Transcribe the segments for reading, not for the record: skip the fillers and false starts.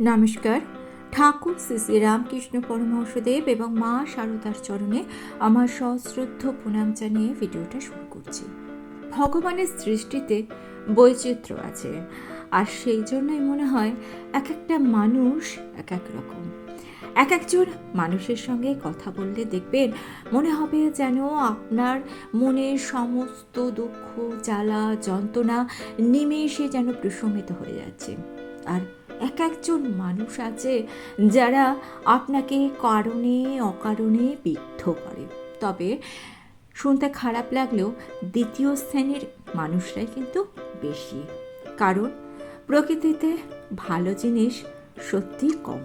নমস্কার। ঠাকুর শ্রী শ্রী রামকৃষ্ণ পরমহংসদেব এবং মা শারদার চরণে আমার সশ্রদ্ধ প্রণাম জানিয়ে ভিডিওটা শুরু করছি। ভগবানের সৃষ্টিতে বৈচিত্র্য আছে, আর সেই জন্যই মনে হয় এক একটা মানুষ এক এক রকম। এক একজন মানুষের সঙ্গে কথা বললে দেখবেন মনে হবে যেন আপনার মনের সমস্ত দুঃখ, জ্বালা, যন্ত্রণা নিমেষে যেন প্রশমিত হয়ে যাচ্ছে। আর এক একজন মানুষ আছে যারা আপনাকে কারণে অকারণে বিদ্ধ করে। তবে শুনতে খারাপ লাগলেও দ্বিতীয় শ্রেণীর মানুষরাই কিন্তু বেশি, কারণ প্রকৃতিতে ভালো জিনিস সত্যিই কম।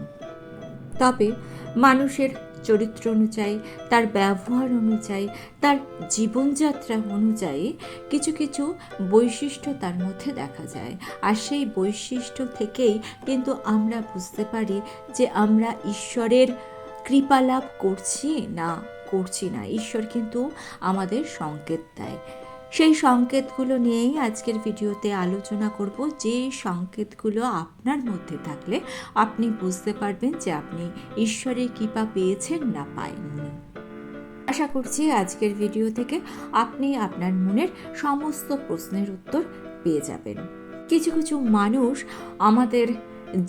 তবে মানুষের চরিত্র অনুযায়ী, তার ব্যবহার অনুযায়ী, তার জীবনযাত্রা অনুযায়ী কিছু কিছু বৈশিষ্ট্য তার মধ্যে দেখা যায়। আর সেই বৈশিষ্ট্য থেকেই কিন্তু আমরা বুঝতে পারি যে আমরা ঈশ্বরের কৃপা লাভ করছি না। ঈশ্বর কিন্তু আমাদের সংকেত দেয়। সেই সংকেতগুলো নিয়েই আজকের ভিডিওতে আলোচনা করব, যে সংকেতগুলো আপনার মধ্যে থাকলে আপনি বুঝতে পারবেন যে আপনি ঈশ্বরের কৃপা পেয়েছেন না পাননি। আশা করছি আজকের ভিডিও থেকে আপনি আপনার মনের সমস্ত প্রশ্নের উত্তর পেয়ে যাবেন। কিছু কিছু মানুষ আমাদের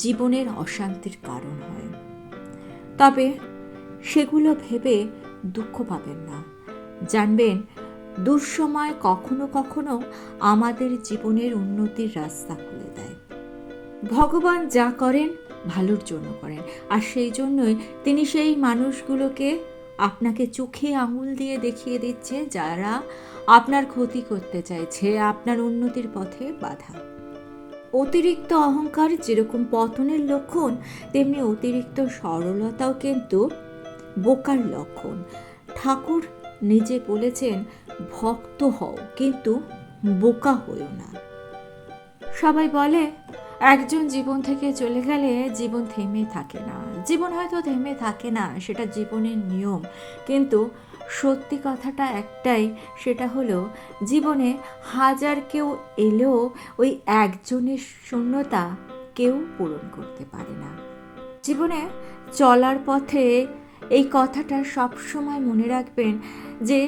জীবনের অশান্তির কারণ হয়, তবে সেগুলো ভেবে দুঃখ পাবেন না। জানবেন, দুঃসময় কখনো কখনো আমাদের জীবনের উন্নতির রাস্তা খুলে দেয়। ভগবান যা করেন ভালোর জন্য করেন, আর সেই জন্যই তিনি সেই মানুষগুলোকে আপনাকে চোখে আঙুল দিয়ে দেখিয়ে দিচ্ছে যারা আপনার ক্ষতি করতে চাইছে, আপনার উন্নতির পথে বাধা। অতিরিক্ত অহংকার যেরকম পতনের লক্ষণ, তেমনি অতিরিক্ত সরলতাও কিন্তু বোকার লক্ষণ। ঠাকুর নিজে বলেছেন, ভক্ত হও কিন্তু বোকা হও না। সবাই বলে একজন জীবন থেকে চলে গেলে জীবন থেমে থাকে না। জীবন হয়তো থেমে থাকে না, সেটা জীবনের নিয়ম, কিন্তু সত্যি কথাটা একটাই, সেটা হলো জীবনে হাজার কেউ এলেও ওই একজনের শূন্যতা কেউ পূরণ করতে পারে না। জীবনে চলার পথে এই কথাটা সবসময় মনে রাখবেন যে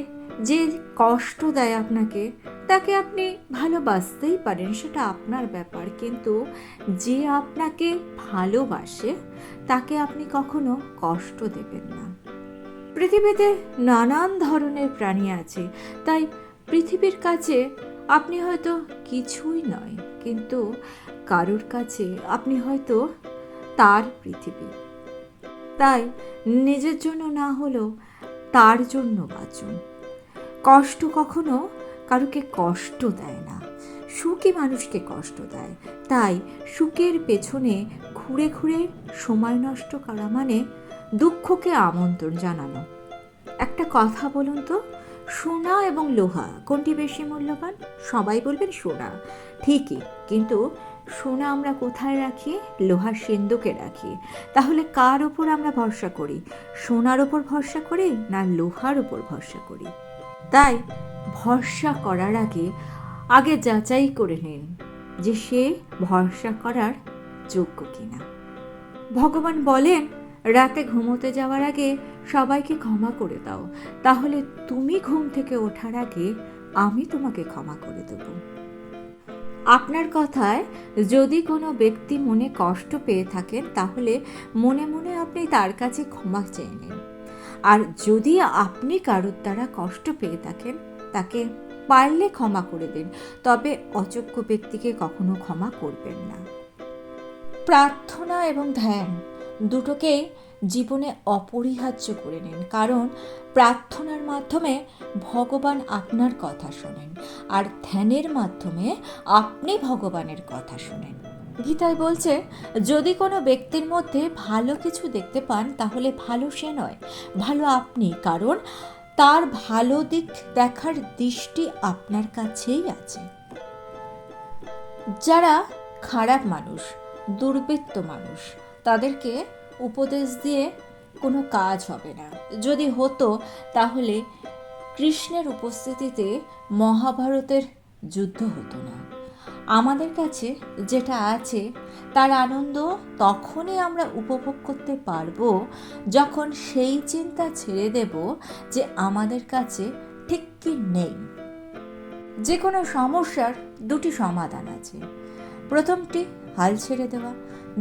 যে কষ্ট দেয় আপনাকে, তাকে আপনি ভালোবাসতেই পারেন, সেটা আপনার ব্যাপার, কিন্তু যে আপনাকে ভালোবাসে তাকে আপনি কখনো কষ্ট দেবেন না। পৃথিবীতে নানান ধরনের প্রাণী আছে, তাই পৃথিবীর কাছে আপনি হয়তো কিছুই নয়, কিন্তু কারোর কাছে আপনি হয়তো তার পৃথিবী। তাই নিজের জন্য না হলেও তার জন্য বাঁচুন। কষ্ট কখনো কারোকে কষ্ট দেয় না, সুখী মানুষকে কষ্ট দেয়। তাই সুখের পেছনে ঘুরে ঘুরে সময় নষ্ট করা মানে দুঃখকে আমন্ত্রণ জানানো। একটা কথা বলুন তো, সোনা এবং লোহা কোনটি বেশি মূল্যবান? সবাই বলবেন সোনা, ঠিকই, কিন্তু সোনা আমরা কোথায় রাখি? লোহার সিন্ধুকে রাখি। তাহলে কার ওপর আমরা ভরসা করি? সোনার ওপর ভরসা করি না লোহার ওপর ভরসা করি? তাই ভরসা করার আগে যাচাই করে নিন যে সে ভরসা করার যোগ্য কিনা। ভগবান বলেন, রাতে ঘুমোতে যাওয়ার আগে সবাইকে ক্ষমা করে দাও, তাহলে তুমি ঘুম থেকে ওঠার আগে আমি তোমাকে ক্ষমা করে দেব। আপনার কথায় যদি কোনো ব্যক্তি মনে কষ্ট পেয়ে থাকেন, তাহলে মনে মনে আপনি তার কাছে ক্ষমা চেয়ে নিন। আর যদি আপনি কারোর দ্বারা কষ্ট পেয়ে থাকেন, তাকে পারলে ক্ষমা করে দিন, তবে অযোগ্য ব্যক্তিকে কখনো ক্ষমা করবেন না। প্রার্থনা এবং ধ্যান দুটোকেই জীবনে অপরিহার্য করে নিন, কারণ প্রার্থনার মাধ্যমে ভগবান আপনার কথা শোনেন, আর ধ্যানের মাধ্যমে আপনি ভগবানের কথা শোনেন। গীতায় বলছে, যদি কোনো ব্যক্তির মধ্যে ভালো কিছু দেখতে পান, তাহলে ভালো সে নয়, ভালো আপনি, কারণ তার ভালো দিক দেখার দৃষ্টি আপনার কাছেই আছে। যারা খারাপ মানুষ, দুর্বৃত্ত মানুষ, তাদেরকে উপদেশ দিয়ে কোনো কাজ হবে না। যদি হতো তাহলে কৃষ্ণের উপস্থিতিতে মহাভারতের যুদ্ধ হতো না। আমাদের কাছে যেটা আছে তার আনন্দ তখনই আমরা উপভোগ করতে পারবো যখন সেই চিন্তা ছেড়ে দেব যে আমাদের কাছে ঠিক কি নেই। যে কোনো সমস্যার দুটি সমাধান আছে। প্রথমটি হাল ছেড়ে দেওয়া,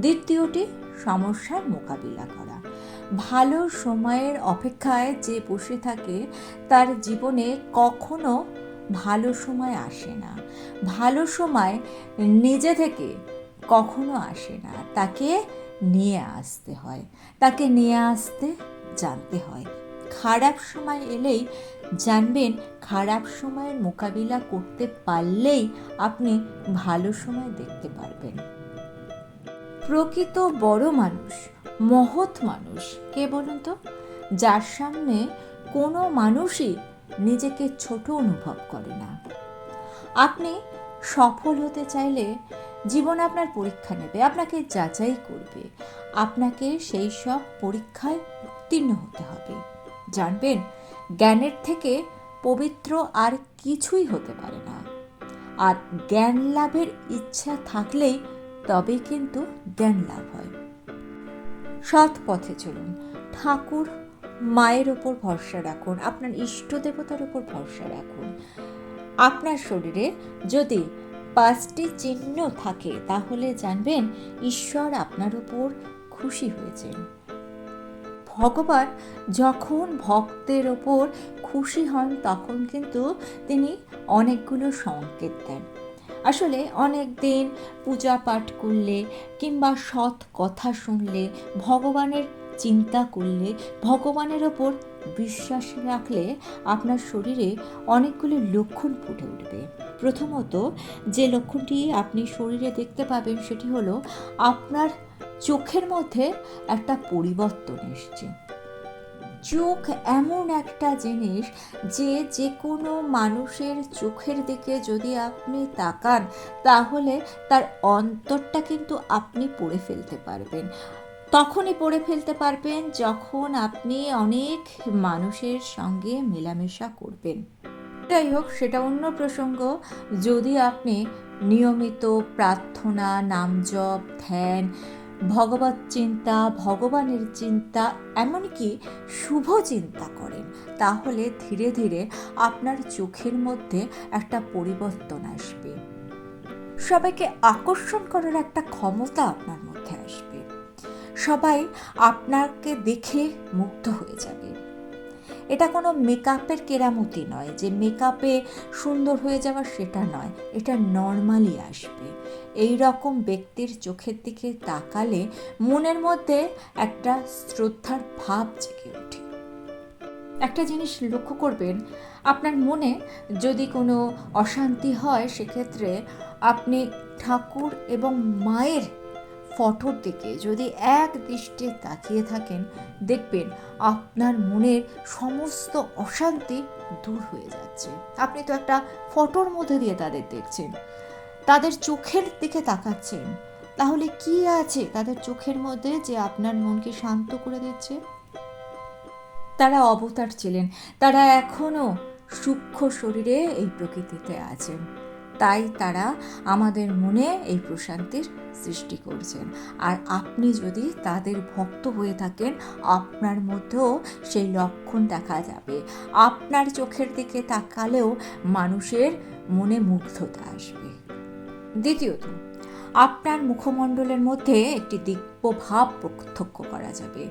দ্বিতীয়টি সমস্যার মোকাবিলা করা। ভালো সময়ের অপেক্ষায় যে বসে থাকে তার জীবনে কখনো ভালো সময় আসে না। ভালো সময় নিজে থেকে কখনো আসে না, তাকে নিয়ে আসতে হয়, তাকে নিয়ে আসতে জানতে হয়। খারাপ সময় এলেই জানবেন খারাপ সময়ের মোকাবিলা করতে পারলেই আপনি ভালো সময় দেখতে পারবেন। প্রকৃত বড় মানুষ, মহৎ মানুষ কে বলুন তো? যার সামনে কোনো মানুষই নিজেকে ছোট অনুভব করে না। আপনি সফল হতে চাইলে জীবন আপনার পরীক্ষা নেবে, আপনাকে যাচাই করবে, আপনাকে সেই সব পরীক্ষায় উত্তীর্ণ হতে হবে। জানবেন জ্ঞানের থেকে পবিত্র আর কিছুই হতে পারে না। আর জ্ঞান লাভের ইচ্ছা থাকলেই তবেই কিন্তু জ্ঞান লাভ হয়। সৎ পথে চলুন, ঠাকুর মায়ের ওপর ভরসা রাখুন, আপনার ইষ্ট দেবতার ওপর ভরসা রাখুন। আপনার শরীরে যদি 5টি চিহ্ন থাকে তাহলে জানবেন ঈশ্বর আপনার উপর খুশি হয়েছেন। ভগবান যখন ভক্তের ওপর খুশি হন তখন কিন্তু তিনি অনেকগুলো সংকেত দেন। আসলে অনেক দিন পূজা পাঠ করলে কিংবা সৎ কথা শুনলে, ভগবানের চিন্তা করলে, ভগবানের ওপর বিশ্বাস রাখলে আপনার শরীরে অনেকগুলো লক্ষণ ফুটে উঠবে। প্রথমত যে লক্ষণটি আপনি শরীরে দেখতে পাবেন সেটি হলো আপনার চোখের মধ্যে একটা পরিবর্তন এসছে। চোখ এমন একটা জিনিস যে কোনো মানুষের চোখের দিকে যদি আপনি তাকান তাহলে তার অন্তরটা কিন্তু আপনি পড়ে ফেলতে পারবেন। তখনই পড়ে ফেলতে পারবেন যখন আপনি অনেক মানুষের সঙ্গে মেলামেশা করবেন। যাই হোক, সেটা অন্য প্রসঙ্গ। যদি আপনি নিয়মিত প্রার্থনা, নাম জপ, ধ্যান, ভগবত চিন্তা, ভগবানের চিন্তা, এমনকি শুভ চিন্তা করেন তাহলে ধীরে ধীরে আপনার চোখের মধ্যে একটা পরিবর্তন আসবে। সবাইকে আকর্ষণ করার একটা ক্ষমতা আপনার মধ্যে আসবে। সবাই আপনাকে দেখে মুগ্ধ হয়ে যাবে। এটা কোনো মেকআপের কেরামতি নয় যে মেকআপে সুন্দর হয়ে যাওয়া, সেটা নয়, এটা নর্মালি আসবে। এই রকম ব্যক্তির চোখের দিকে তাকালে মনের মধ্যে একটা শ্রদ্ধার ভাব জেগে ওঠে। একটা জিনিস লক্ষ্য করবেন, আপনার মনে যদি কোনো অশান্তি হয় সেক্ষেত্রে আপনি ঠাকুর এবং মায়ের ফটোর দিকে যদি এক দৃষ্টে তাকিয়ে থাকেন দেখবেন আপনার মনের সমস্ত অশান্তি দূর হয়ে যাচ্ছে। আপনি তো একটা ফটোর মধ্যে দিয়ে তাদের দেখছেন, তাদের চোখের দিকে তাকাচ্ছেন, তাহলে কি আছে তাদের চোখের মধ্যে যে আপনার মনকে শান্ত করে দিচ্ছে? তারা অবতার ছিলেন, তারা এখনও সূক্ষ্ম শরীরে এই প্রকৃতিতে আছেন, তাই তারা আমাদের মনে এই প্রশান্তির সৃষ্টি করছেন। আর আপনি যদি তাদের ভক্ত হয়ে থাকেন আপনার মধ্যেও সেই লক্ষণ দেখা যাবে। আপনার চোখের দিকে তাকালেও মানুষের মনে মুগ্ধতা আসবে। দ্বিতীয়ত, আপনার মুখমণ্ডলের মধ্যে একটি দিব্য ভাব প্রত্যক্ষ করা যাবে।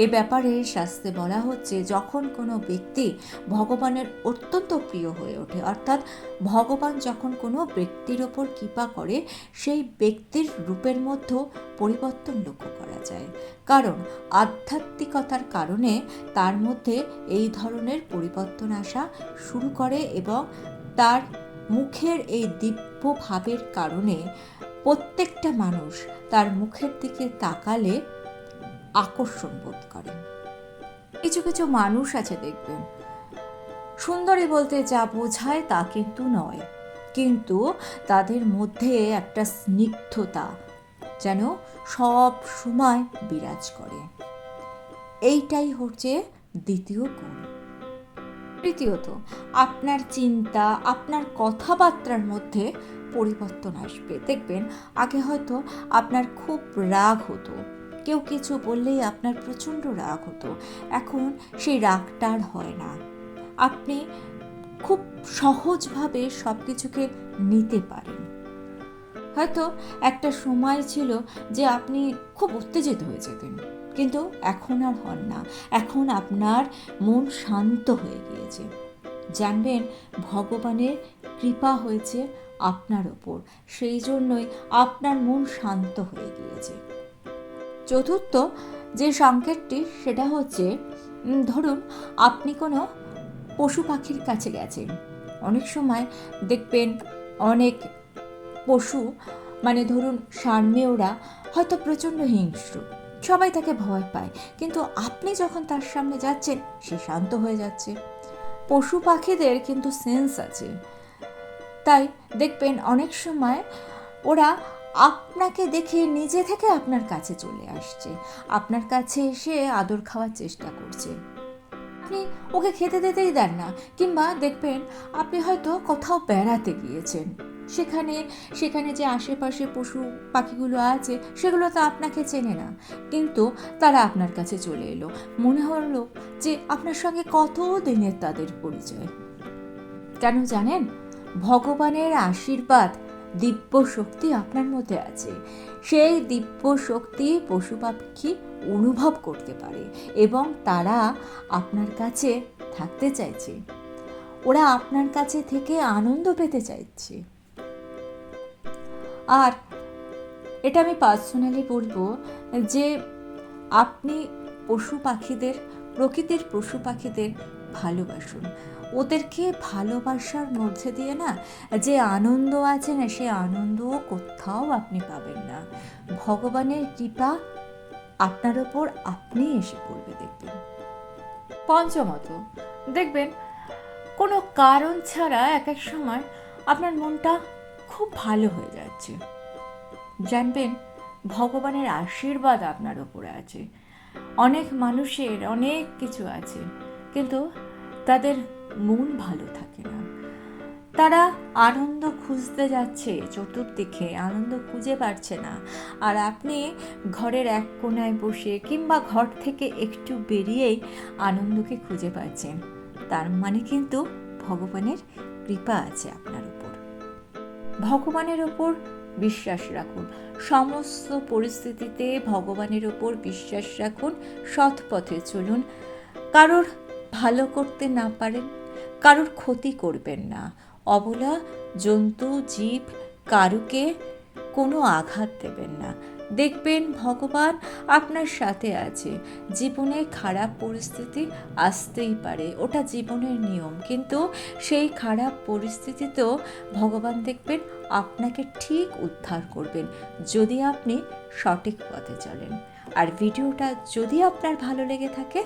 এ ব্যাপারে শাস্ত্রে বলা হচ্ছে যখন কোনো ব্যক্তি ভগবানের অত্যন্ত প্রিয় হয়ে ওঠে, অর্থাৎ ভগবান যখন কোনো ব্যক্তির ওপর কৃপা করে সেই ব্যক্তির রূপের মধ্যেও পরিবর্তন লক্ষ্য করা যায়। কারণ আধ্যাত্মিকতার কারণে তার মধ্যে এই ধরনের পরিবর্তন আসা শুরু করে এবং তার মুখের এই দিব্য ভাবের কারণে প্রত্যেকটা মানুষ তার মুখের দিকে তাকালে আকর্ষণ বোধ করে। কিছু কিছু মানুষ আছে দেখবেন, সুন্দরী বলতে যা বোঝায় তা কিন্তু নয়, কিন্তু তাদের মধ্যে একটা স্নিগ্ধতা যেন সব সময় বিরাজ করে। এইটাই হচ্ছে দ্বিতীয় গুণ। তৃতীয়ত, আপনার চিন্তা, আপনার কথাবার্তার মধ্যে পরিবর্তন আসবে। দেখবেন আগে হয়তো আপনার খুব রাগ হতো, কেউ কিছু বললেই আপনার প্রচণ্ড রাগ হতো, এখন সেই রাগটা আর হয় না। আপনি খুব সহজভাবে সব কিছুকে নিতে পারেন। হয়তো একটা সময় ছিল যে আপনি খুব উত্তেজিত হয়ে যেতেন, কিন্তু এখন আর হন না। এখন আপনার মন শান্ত হয়ে গিয়েছে। জানবেন ভগবানের কৃপা হয়েছে আপনার ওপর, সেই জন্যই আপনার মন শান্ত হয়ে গিয়েছে। চতুর্থ যে সংকেতটি সেটা হচ্ছে, ধরুন আপনি কোনো পশু পাখির কাছে গেছেন। অনেক সময় দেখবেন অনেক পশু, মানে ধরুন ষাঁড়মেয়রা হয়তো প্রচণ্ড হিংস্র, সবাই তাকে ভয় পায়, কিন্তু আপনি যখন তার সামনে যাচ্ছেন সে শান্ত হয়ে যাচ্ছে। পশু পাখিদের কিন্তু সেন্স আছে, তাই দেখবেন অনেক সময় ওরা আপনাকে দেখে নিজে থেকে আপনার কাছে চলে আসছে, আপনার কাছে এসে আদর খাওয়ার চেষ্টা করছে। আপনি ওকে খেতে দিতেই দেন না, কিংবা দেখবেন আপনি হয়তো কোথাও বেড়াতে গিয়েছেন, সেখানে যে আশেপাশে পশু পাখিগুলো আছে সেগুলো তো আপনাকে চেনে না, কিন্তু তারা আপনার কাছে চলে এলো, মনে হলো যে আপনার সঙ্গে কত দিনের তাদের পরিচয়। কেন জানেন? ভগবানের আশীর্বাদ, দিব্য শক্তি আপনার মধ্যে আছে। সেই দিব্য শক্তি পশু পাখি অনুভব করতে পারে এবং তারা আপনার কাছে থাকতে চাইছে, ওরা আপনার কাছে থেকে আনন্দ পেতে চাইছে। আর এটা আমি পার্সোনালি বলবো যে আপনি প্রকৃতির পশু পাখিদের ভালোবাসুন। ওদেরকে ভালোবাসার মধ্যে দিয়ে না যে আনন্দ আছে না, সে আনন্দ কোথাও আপনি পাবেন না। ভগবানের কৃপা আপনার ওপর আপনি এসে পড়বে দেখবেন। পঞ্চমত, দেখবেন কোনো কারণ ছাড়া এক এক সময় আপনার মনটা খুব ভালো হয়ে যাচ্ছে। জানবেন ভগবানের আশীর্বাদ আপনার ওপরে আছে। অনেক মানুষের অনেক কিছু আছে, কিন্তু তাদের মন ভালো থাকে না। তারা আনন্দ খুঁজতে যাচ্ছে, চতুর্দিকে আনন্দ খুঁজে পাচ্ছে না, আর আপনি ঘরের এক কোণায় বসে কিংবা ঘর থেকে একটু বেরিয়েই আনন্দকে খুঁজে পাচ্ছেন। তার মানে কিন্তু ভগবানের কৃপা আছে আপনার উপর। ভগবানের ওপর বিশ্বাস রাখুন, সমস্ত পরিস্থিতিতে ভগবানের ওপর বিশ্বাস রাখুন, সৎ পথে চলুন। কারোর ভালো করতে না পারেন, কারোর ক্ষতি করবেন না। অবলা জন্তু জীব কারুকে কোনো আঘাত দেবেন না। দেখবেন ভগবান আপনার সাথে আছে। জীবনে খারাপ পরিস্থিতি আসতেই পারে, ওটা জীবনের নিয়ম, কিন্তু সেই খারাপ পরিস্থিতিতেও ভগবান দেখবেন আপনাকে ঠিক উদ্ধার করবেন, যদি আপনি সঠিক পথে চলেন। আর ভিডিওটা যদি আপনার ভালো লেগে থাকে,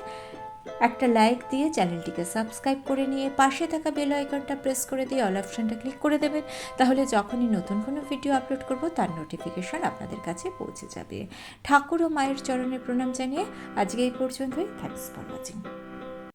একটা লাইক দিয়ে চ্যানেলটিকে সাবস্ক্রাইব করে নিয়ে পাশে থাকা বেল আইকনটা প্রেস করে দিয়ে অল অপশনটা ক্লিক করে দেবেন। তাহলে যখনই নতুন কোনো ভিডিও আপলোড করব তার নোটিফিকেশন আপনাদের কাছে পৌঁছে যাবে। ঠাকুর ও মায়ের চরণে প্রণাম জানিয়ে আজকে এই পর্যন্তই। Thanks for watching.